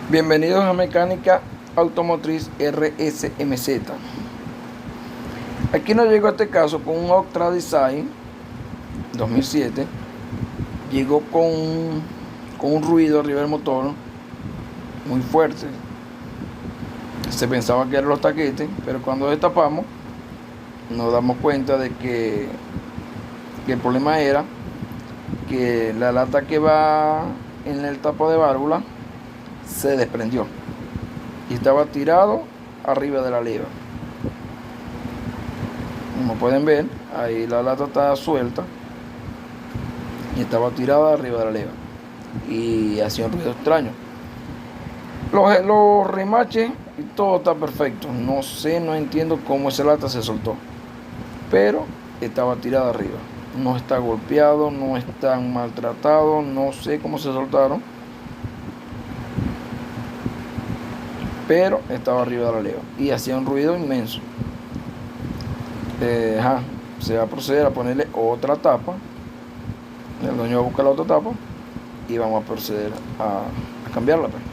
Bienvenidos a Mecánica Automotriz RSMZ. Aquí nos llegó este caso con un Octra Design 2007. Llegó con un ruido arriba del motor muy fuerte. Se pensaba que eran los taquetes, pero cuando destapamos nos damos cuenta de que el problema era que la lata que va en el tapa de válvula se desprendió y estaba tirado arriba de la leva. Como pueden ver, ahí la lata está suelta y estaba tirada arriba de la leva y hacía un ruido extraño. Los remaches y todo está perfecto. No sé, no entiendo cómo esa lata se soltó, pero estaba tirada arriba. No está golpeado, no está maltratado, no sé cómo se soltaron, pero estaba arriba de la leva y hacía un ruido inmenso. Se va a proceder a ponerle otra tapa. El dueño va a buscar la otra tapa y vamos a proceder a cambiarla, pues.